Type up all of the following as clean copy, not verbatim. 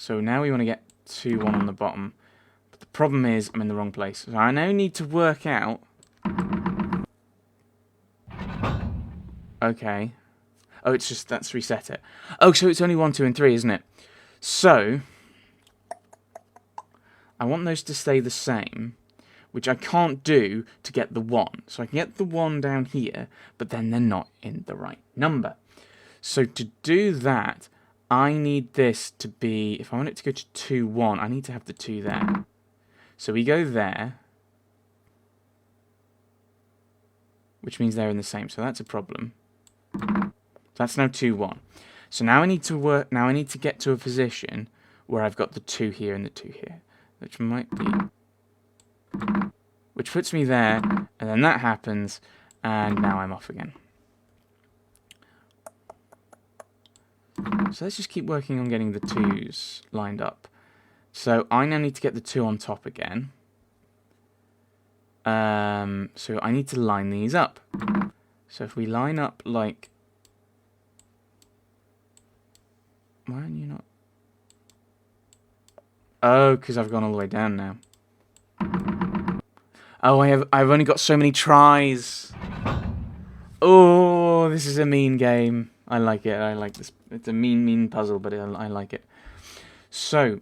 So now we want to get 2, 1 on the bottom. But the problem is I'm in the wrong place. So I now need to work out... Okay. Oh, it's just, that's reset it. Oh, so it's only 1, 2, and 3, isn't it? So, I want those to stay the same, which I can't do to get the 1. So I can get the 1 down here, but then they're not in the right number. So to do that, I need this to be, if I want it to go to 2, 1, I need to have the 2 there. So we go there, which means they're in the same, so that's a problem. That's now 2, 1. So now I need to get to a position where I've got the 2 here and the 2 here, which might be... Which puts me there, and then that happens, and now I'm off again. So let's just keep working on getting the 2s lined up. So I now need to get the 2 on top again. So I need to line these up. So if we line up like... Why are you not... Oh, because I've gone all the way down now. Oh, I've only got so many tries. Oh, this is a mean game. I like it. I like this. It's a mean puzzle, but I like it. So,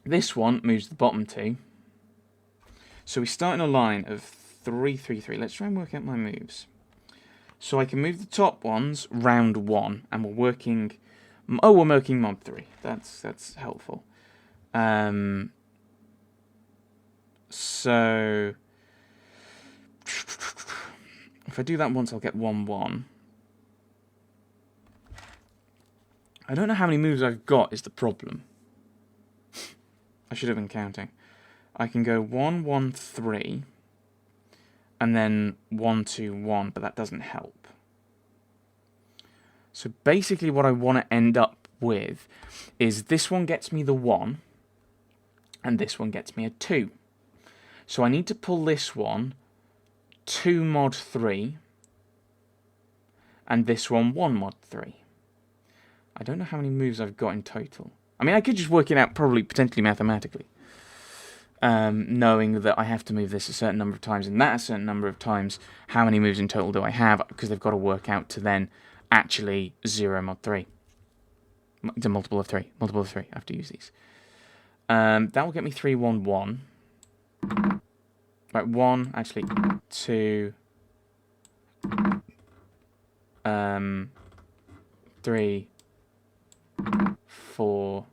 this one moves the bottom 2. So we start in a line of 3, 3, 3. Let's try and work out my moves. So I can move the top ones round 1, and we're working... Oh, we're working mod 3. That's helpful. So, if I do that once, I'll get 1, 1. I don't know how many moves I've got is the problem. I should have been counting. I can go 1, 1, 3, and then 1, 2, 1, but that doesn't help. So basically what I want to end up with is this one gets me the 1, and this one gets me a 2. So I need to pull this one 2 mod 3 and this one 1 mod 3. I don't know how many moves I've got in total. I mean, I could just work it out probably potentially mathematically. Knowing that I have to move this a certain number of times and that a certain number of times, how many moves in total do I have? Because they've got to work out to then actually 0 mod 3. It's a multiple of 3. Multiple of 3. I have to use these. That will get me 3, 1, 1. Right, 1, actually, 2, 3, 4.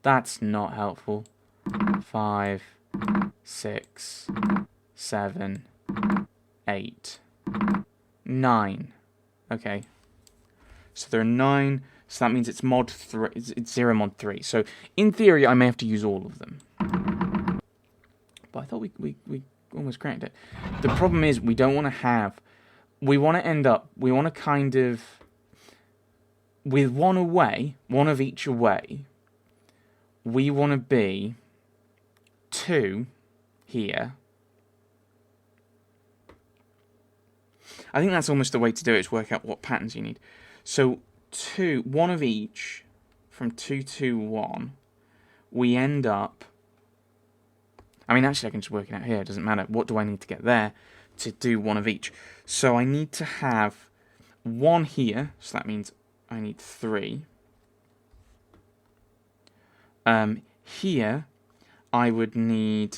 That's not helpful. 5, 6, 7, 8, 9. Okay. So there are 9. So that means it's mod 3. It's 0 mod 3. So in theory, I may have to use all of them. But I thought we almost cracked it. The problem is we don't want to have... We want to end up... We want to kind of... With one away, one of each away, we want to be 2 here. I think that's almost the way to do it, is work out what patterns you need. So 2, 1 of each, from 2, 2, 1, we end up... I mean, actually, I can just work it out here. It doesn't matter. What do I need to get there to do 1 of each? So I need to have 1 here. So that means I need 3. Here, I would need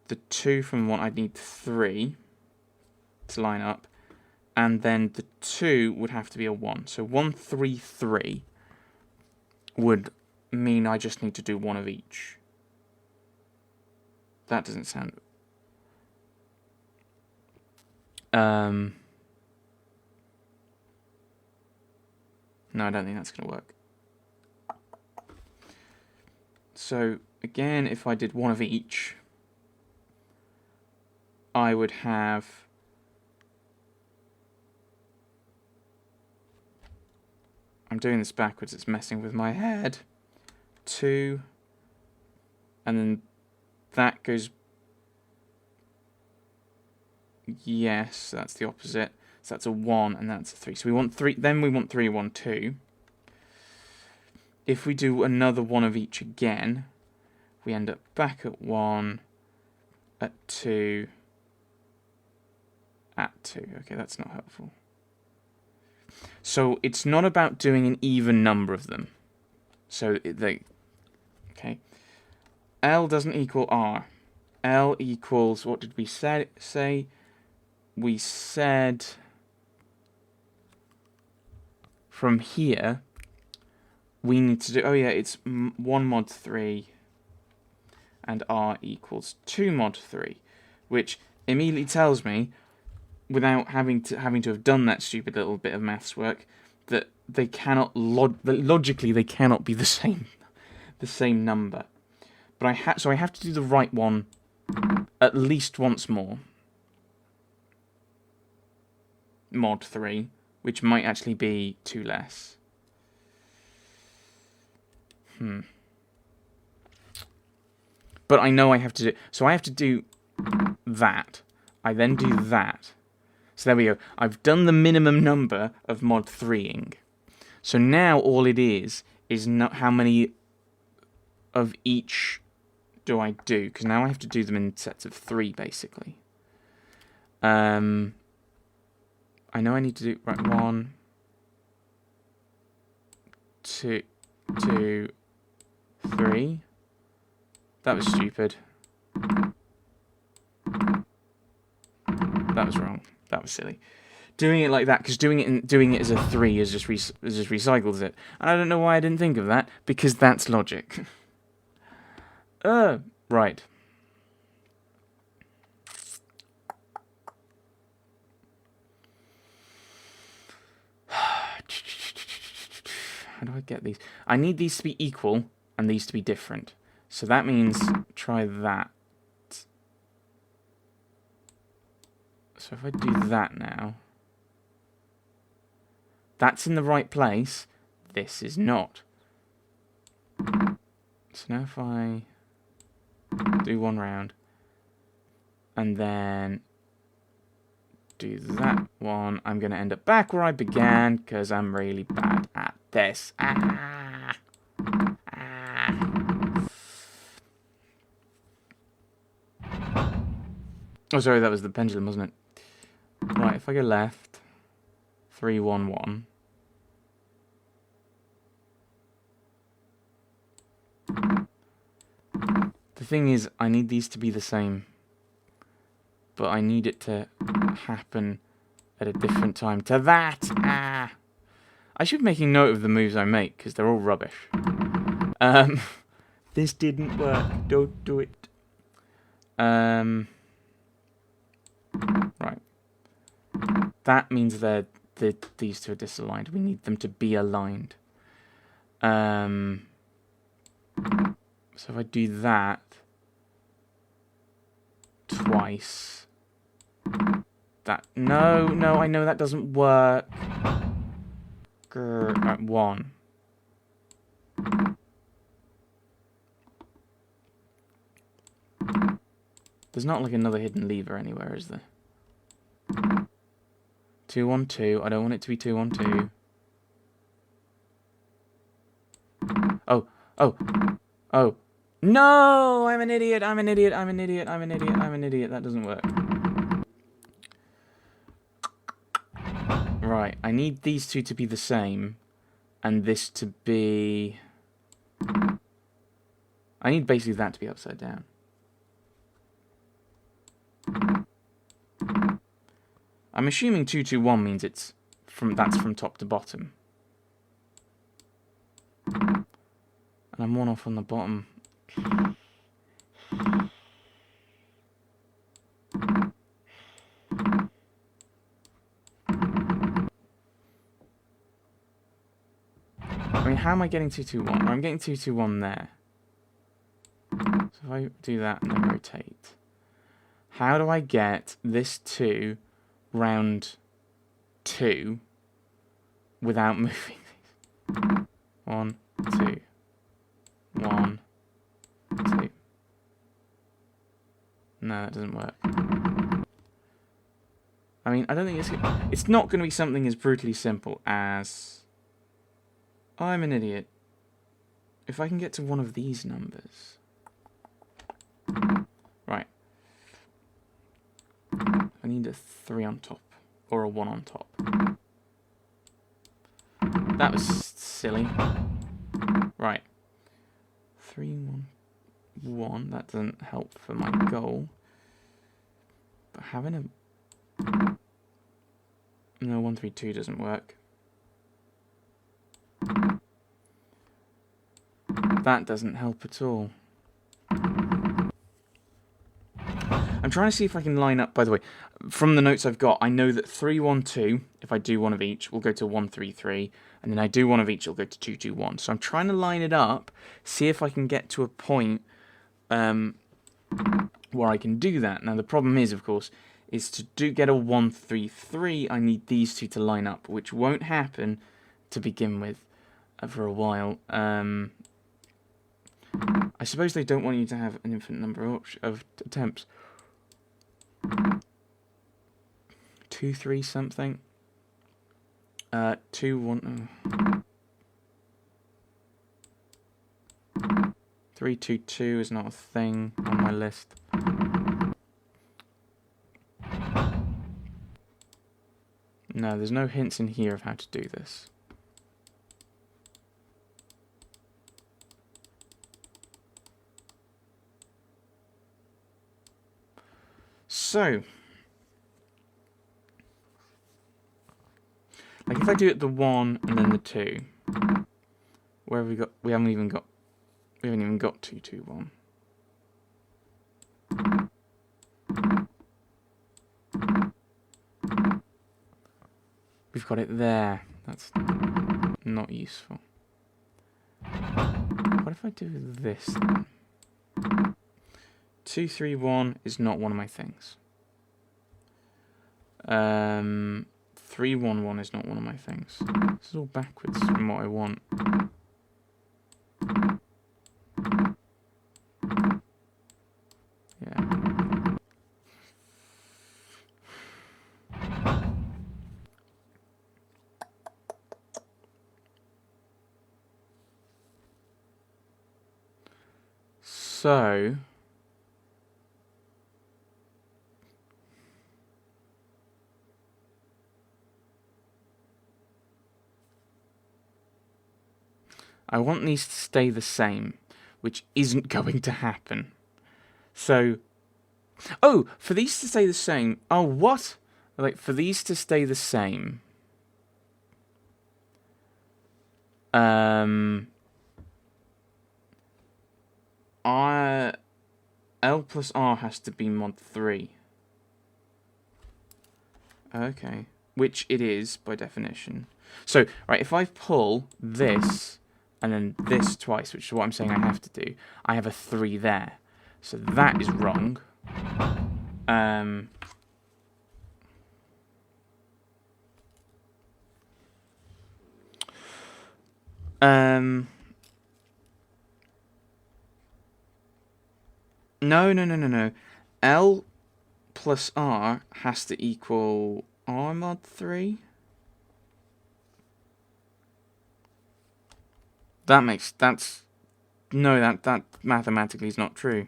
the 2 from 1. I'd need 3 to line up. And then the 2 would have to be a 1. So 1, 3, 3 would mean I just need to do 1 of each. That doesn't sound... No, I don't think that's going to work. So, again, if I did 1 of each, I would have... I'm doing this backwards, it's messing with my head. 2, and then that goes... Yes, that's the opposite. So that's a 1 and that's a 3. So we want 3, then we want 3, 1, 2. if we do another one of each again, we end up back at 1, at 2, at 2. Okay, that's not helpful. So it's not about doing an even number of them. So okay. L doesn't equal R. L equals, what did we say? We said from here, we need to do, oh yeah, it's 1 mod 3 and R equals 2 mod 3, which immediately tells me, without having to have done that stupid little bit of maths work, that they cannot logically they cannot be the same number. But so I have to do the right one at least once more. Mod 3, which might actually be 2 less. But I know I have to do, so I have to do that. I then do that. So there we go. I've done the minimum number of mod 3ing. So now all it is not how many of each do I do, because now I have to do them in sets of 3 basically. I know I need to do, right, 1, 2, 3. That was stupid. That was wrong. That was silly. Doing it like that, because doing it as a 3 is just recycles it. And I don't know why I didn't think of that, because that's logic. Right. How do I get these? I need these to be equal and these to be different. So that means try that. So if I do that now, that's in the right place. This is not. So now if I do one round and then do that one, I'm going to end up back where I began because I'm really bad at this. Oh, sorry, that was the pendulum, wasn't it? Right, if I go left, 3, 1, 1. The thing is, I need these to be the same, but I need it to happen at a different time to that. I should be making note of the moves I make, because they're all rubbish. This didn't work. Don't do it. Right. That means these two are disaligned. We need them to be aligned. So if I do that twice, no, I know that doesn't work. Right, 1. There's not like another hidden lever anywhere, is there? 2, 1, 2. I don't want it to be 2, 1, 2. Oh. No! I'm an idiot. That doesn't work. Right. I need these two to be the same. And this to be... I need basically that to be upside down. I'm assuming 2, 2, 1 means that's from top to bottom. And I'm 1 off on the bottom. I mean, how am I getting 2, 2, 1? I'm getting 2, 2, 1 there. So if I do that and then rotate. How do I get this 2 round 2 without moving these? 1, 2. 1, 2. No, that doesn't work. I mean, I don't think it's not going to be something as brutally simple as... I'm an idiot. if I can get to one of these numbers. Right. I need a 3 on top. Or a 1 on top. That was silly. Right. 3, 1, 1. That doesn't help for my goal. But having a... No, 1, 3, 2 doesn't work. That doesn't help at all. I'm trying to see if I can line up, by the way, from the notes I've got, I know that 3, 1, 2, if I do one of each, will go to 1, 3, 3, and then I do one of each, it'll go to 2, 2, 1. So I'm trying to line it up, see if I can get to a point where I can do that. Now the problem is, of course, is to get a 1, 3, 3, I need these two to line up, which won't happen to begin with for a while. I suppose they don't want you to have an infinite number of attempts. 2, 3 something. 2, 1. 3, 2, 2 is not a thing on my list. No, there's no hints in here of how to do this. So, like if I do it the 1 and then the 2, where have we got? We haven't even got 2, 2, 1. We've got it there. That's not useful. What if I do this then? 2, 3, 1 is not one of my things. 3, 1, 1 is not one of my things. This is all backwards from what I want. Yeah. So... I want these to stay the same, which isn't going to happen. So, oh, for these to stay the same, oh, what? Like, for these to stay the same, L plus R has to be mod 3. Okay, which it is, by definition. So, right, if I pull this... and then this twice, which is what I'm saying I have to do, I have a 3 there. So that is wrong. No. L plus R has to equal R mod 3. That mathematically is not true.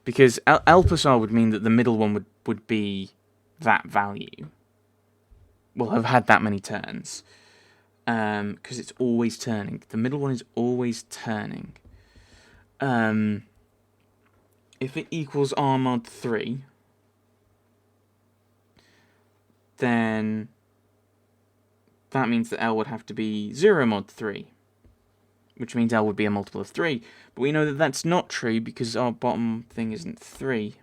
Because L plus R would mean that the middle one would be that value. Will have had that many turns. Because it's always turning. The middle one is always turning. If it equals R mod 3, then... that means that L would have to be 0 mod 3, which means L would be a multiple of 3. But we know that that's not true because our bottom thing isn't 3.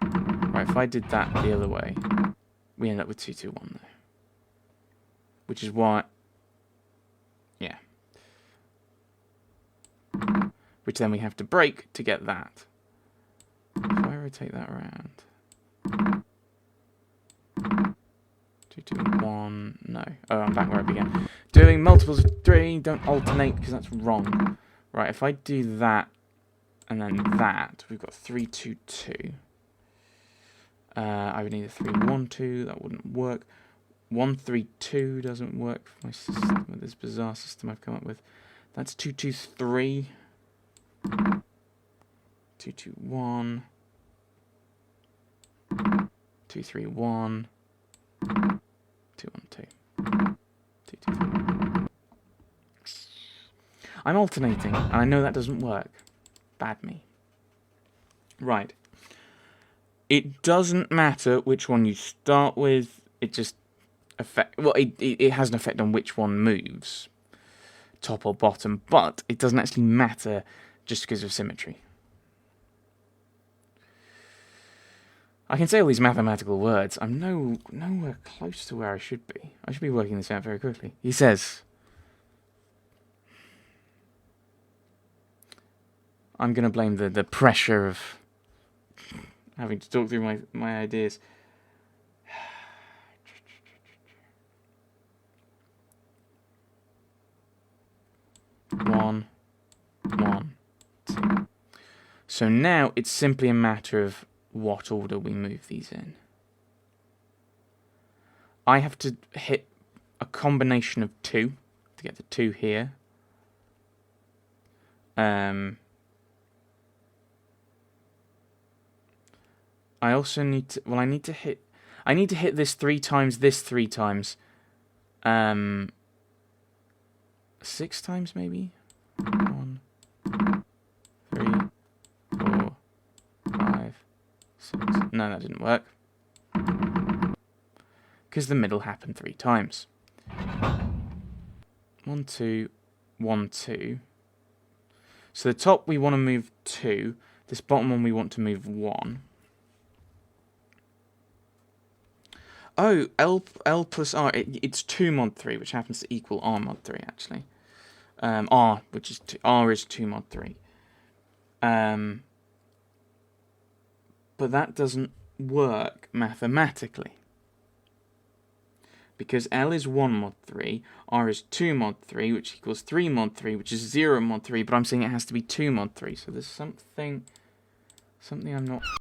Right, if I did that the other way, we end up with 2, 2, 1 though. Which is why... yeah. Which then we have to break to get that. If I rotate that around... 2, 2, 1, no. Oh, I'm back where I began. Doing multiples of 3, don't alternate because that's wrong. Right, if I do that and then that, we've got 3, 2, 2. I would need a 3, 1, 2, that wouldn't work. 132 doesn't work for my system, with this bizarre system I've come up with. That's 223. 221. 231. 212. 223. I'm alternating, and I know that doesn't work. Bad me. Right. It doesn't matter which one you start with. It just it has an effect on which one moves, top or bottom, but it doesn't actually matter just because of symmetry. I can say all these mathematical words. I'm nowhere close to where I should be. I should be working this out very quickly. He says, I'm going to blame the pressure of having to talk through my ideas. One, 2. So now it's simply a matter of what order we move these in. I have to hit a combination of 2 to get the 2 here. I also need to, I need to hit this 3 times, this 3 times. 6 times maybe? 1, 3, 4, 5, 6. No, that didn't work. Because the middle happened 3 times. 1, 2, 1, 2. So the top we want to move 2. This bottom one we want to move 1. Oh, L plus R, it's 2 mod 3, which happens to equal R mod 3, actually. R is 2 mod 3. But that doesn't work mathematically. Because L is 1 mod 3, R is 2 mod 3, which equals 3 mod 3, which is 0 mod 3, but I'm saying it has to be 2 mod 3, so there's something I'm not